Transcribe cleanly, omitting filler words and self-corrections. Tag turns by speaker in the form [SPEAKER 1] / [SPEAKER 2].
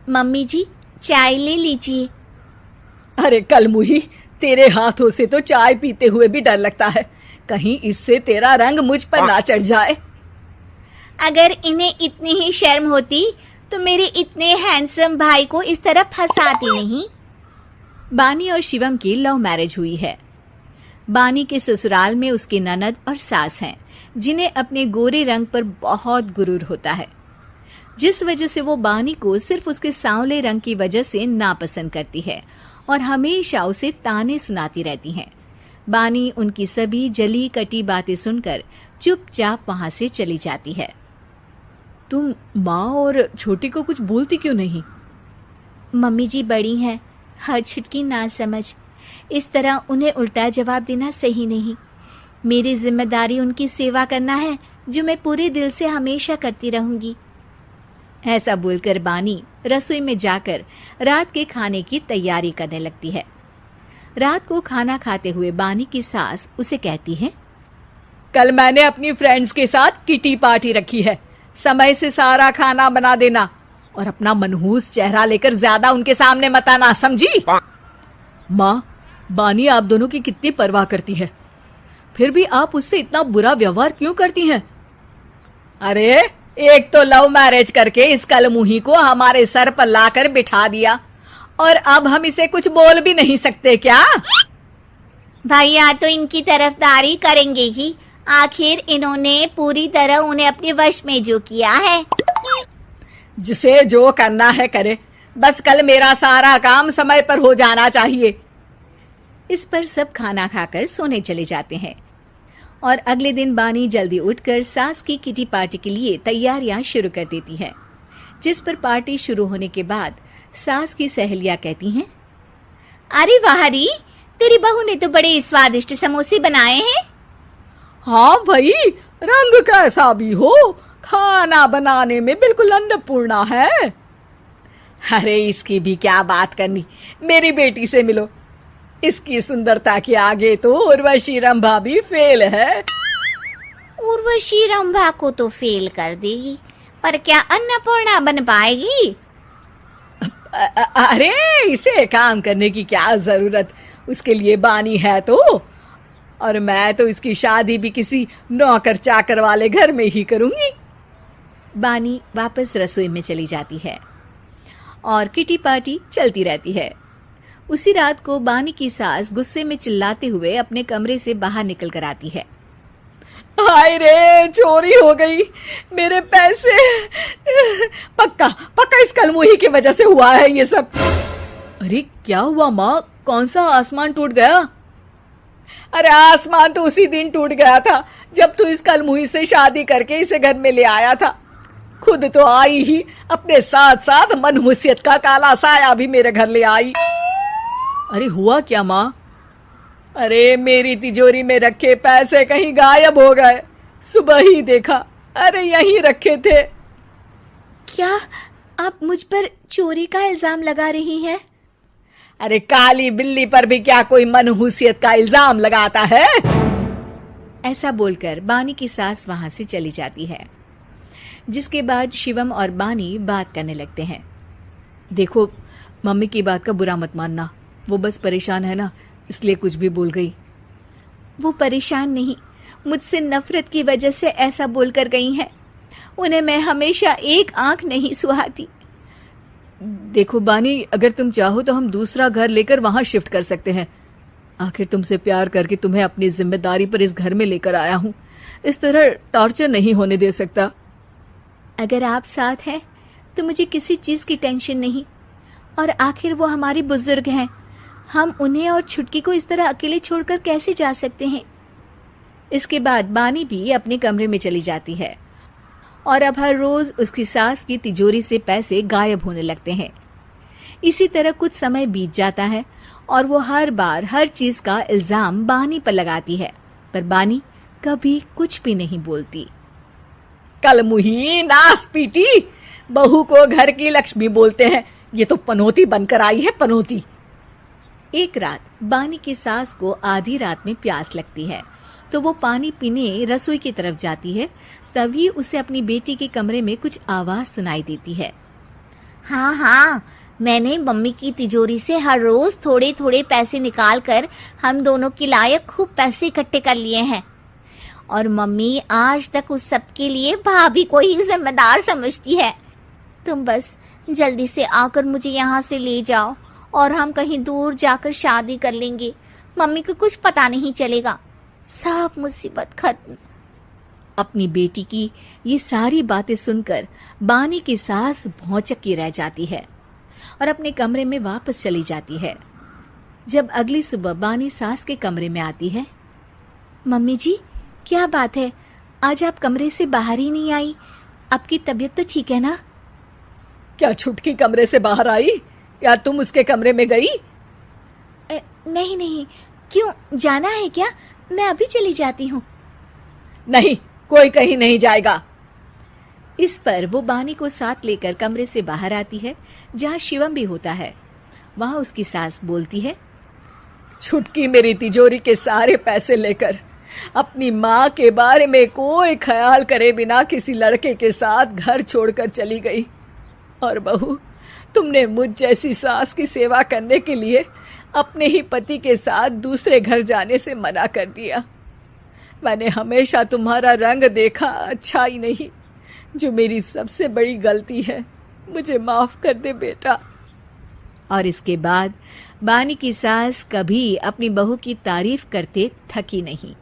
[SPEAKER 1] Mummy जी, चाय ले लीजिए।
[SPEAKER 2] अरे कलमुही, तेरे हाथों से तो चाय पीते हुए भी डर लगता है, कहीं इससे तेरा रंग मुझ पर ना चढ़ जाए।
[SPEAKER 1] अगर इन्हें इतनी ही शर्म होती तो मेरे इतने हैंडसम भाई को इस तरह फंसाती नहीं।
[SPEAKER 3] बानी और शिवम की लव मैरिज हुई है। बानी के ससुराल में उसकी ननद और सास हैं, जिन्हें अपने गोरे रंग पर बहुत गुरूर होता है, जिस वजह से वो बानी को सिर्फ उसके सांवले रंग की वजह से नापसंद करती है और हमेशा उसे ताने सुनाती रहती हैं। बानी उनकी सभी जली कटी बातें सुनकर चुपचाप वहां से चली जाती है।
[SPEAKER 2] तुम माँ और छोटी को कुछ बोलती क्यों नहीं?
[SPEAKER 1] मम्मी जी बड़ी हैं, हर छुटकी ना समझ, इस तरह उन्हें उल्टा जवाब देना सही नहीं। मेरी जिम्मेदारी उनकी सेवा करना है, जो मैं पूरे दिल से हमेशा करती रहूंगी।
[SPEAKER 3] ऐसा बोलकर बानी रसोई में जाकर रात के खाने की तैयारी करने लगती है। रात को खाना खाते हुए बानी की सास उसे कहती है,
[SPEAKER 2] कल मैंने अपनी फ्रेंड्स के साथ किटी पार्टी रखी है, समय से सारा खाना बना देना और अपना मनहूस चेहरा लेकर ज्यादा उनके सामने मत आना, समझी? माँ, बानी आप दोनों की कितनी परवाह करती है, फिर भी आप उससे इतना बुरा व्यवहार क्यों करती हैं? अरे एक तो लव मैरिज करके इस कलमुही को हमारे सर पर लाकर बिठा दिया और अब हम इसे कुछ बोल भी नहीं सकते क्या?
[SPEAKER 1] भैया तो इनकी तरफदारी करेंगे ही, आखिर इन्होंने पूरी तरह उन्हें अपने वश में जो किया है।
[SPEAKER 2] जिसे जो करना है करे, बस कल मेरा सारा काम समय पर हो जाना चाहिए।
[SPEAKER 3] इस पर सब खाना खाकर सोने चले जाते हैं और अगले दिन बानी जल्दी उठकर सास की किटी पार्टी के लिए तैयारियां शुरू कर देती है, जिस पर पार्टी शुरू होने के बाद सास की सहेलियां कहती हैं,
[SPEAKER 1] अरे वाह री, तेरी बहू ने तो बड़े स्वादिष्ट समोसे बनाए हैं।
[SPEAKER 2] हाँ भाई, रंग कैसा भी हो, खाना बनाने में बिल्कुल अन्नपूर्णा है। अरे इसकी भी क्या बात करनी, मेरी बेटी से मिलो, इसकी सुंदरता के आगे तो उर्वशी रंभा भी फेल है।
[SPEAKER 1] उर्वशी रंभा को तो फेल कर देगी, पर क्या अन्नपूर्णा बन पाएगी?
[SPEAKER 2] अरे इसे काम करने की क्या जरूरत, उसके लिए बानी है तो, और मैं तो इसकी शादी भी किसी नौकर चाकर वाले घर में ही करूंगी।
[SPEAKER 3] बानी वापस रसोई में चली जाती है और किटी पार्टी चलती रहती है। उसी रात को बानी की सास गुस्से में चिल्लाते हुए अपने कमरे से बाहर निकल कर आती है।
[SPEAKER 2] हाय रे, चोरी हो गई, मेरे पैसे, पक्का पक्का इस कलमुही की वजह से हुआ है ये सब। अरे क्या हुआ माँ, कौन सा आसमान टूट गया? अरे आसमान तो उसी दिन टूट गया था जब तू इस कलमुही से शादी करके इसे घर में ले आया था। खुद तो आई ही, अपने साथ साथ मनहूसियत का काला साया भी मेरे घर ले आई। अरे हुआ क्या माँ? अरे मेरी तिजोरी में रखे पैसे कहीं गायब हो गए, सुबह ही देखा, अरे यहीं रखे थे।
[SPEAKER 1] क्या आप मुझ पर चोरी का इल्जाम लगा रही हैं?
[SPEAKER 2] अरे काली बिल्ली पर भी क्या कोई मनहूसियत का इल्जाम लगाता है?
[SPEAKER 3] ऐसा बोलकर बानी की सास वहां से चली जाती है, जिसके बाद शिवम और बानी बात करने लगते हैं।
[SPEAKER 2] देखो, मम्मी की बात का बुरा मत मानना, वो बस परेशान है ना, इसलिए कुछ भी बोल गई।
[SPEAKER 1] वो परेशान नहीं, मुझसे नफरत की वजह से ऐसा बोलकर गई हैं। उन्हें मैं हमेशा एक आंख नहीं सुहाती।
[SPEAKER 2] देखो बानी, अगर तुम चाहो तो हम दूसरा घर लेकर वहां शिफ्ट कर सकते हैं। आखिर तुमसे प्यार करके तुम्हें अपनी जिम्मेदारी पर इस घर में लेकर आया हूं, इस तरह टॉर्चर नहीं होने दे सकता।
[SPEAKER 1] अगर आप साथ हैं तो मुझे किसी चीज की टेंशन नहीं, और आखिर वो हमारी बुजुर्ग हैं, हम उन्हें और छुटकी को इस तरह अकेले छोड़कर कैसे जा सकते हैं?
[SPEAKER 3] इसके बाद बानी भी अपने कमरे में चली जाती है और अब हर रोज उसकी सास की तिजोरी से पैसे गायब होने लगते हैं। इसी तरह कुछ समय बीत जाता है और वो हर बार हर चीज का इल्जाम बानी पर लगाती है, पर बानी कभी कुछ भी नहीं बोलती।
[SPEAKER 2] कलमुही नास पीटी, बहू को घर की लक्ष्मी बोलते हैं, ये तो पनौती बनकर आई है, पनौती।
[SPEAKER 3] एक रात बानी की सास को आधी रात में प्यास लगती है, तो वो पानी पीने रसोई की तरफ जाती है। तभी उसे अपनी बेटी के कमरे में कुछ आवाज सुनाई देती है।
[SPEAKER 1] हाँ हाँ, मैंने मम्मी की तिजोरी से हर रोज थोड़े थोड़े पैसे निकाल कर हम दोनों के लायक खूब पैसे इकट्ठे कर लिए हैं। और मम्मी आज तक उस सब के लिए भाभी को ही जिम्मेदार समझती है। तुम बस जल्दी से आकर मुझे यहाँ से ले जाओ और हम कहीं दूर जाकर शादी कर लेंगे। मम्मी को कुछ पता नहीं चलेगा, सब मुसीबत खत्म।
[SPEAKER 3] अपनी बेटी की ये सारी बातें सुनकर बानी की सास भौंचक्की रह जाती है और अपने कमरे में वापस चली जाती है। जब अगली सुबह बानी सास के कमरे में आती है,
[SPEAKER 1] मम्मी जी, क्या बात है, आज आप कमरे से बाहर ही नहीं आई? आपकी तबीयत तो ठीक है ना?
[SPEAKER 2] क्या छुटकी कमरे से बाहर आई या तुम उसके कमरे में गई?
[SPEAKER 1] नहीं नहीं, क्यों, जाना है क्या? मैं अभी चली जाती हूँ।
[SPEAKER 2] नहीं, कोई कहीं नहीं जाएगा।
[SPEAKER 3] इस पर वो बानी को साथ लेकर कमरे से बाहर आती है, जहाँ शिवम भी होता है। वहां उसकी सास बोलती है,
[SPEAKER 2] छुटकी मेरी तिजोरी के सारे पैसे लेकर अपनी माँ के बारे में कोई ख्याल करे बिना किसी लड़के के साथ घर छोड़कर चली गई। और बहू, तुमने मुझ जैसी सास की सेवा करने के लिए अपने ही पति के साथ दूसरे घर जाने से मना कर दिया। मैंने हमेशा तुम्हारा रंग देखा अच्छा ही नहीं, जो मेरी सबसे बड़ी गलती है। मुझे माफ कर दे बेटा।
[SPEAKER 3] और इसके बाद बानी की सास कभी अपनी बहू की तारीफ करते थकी नहीं।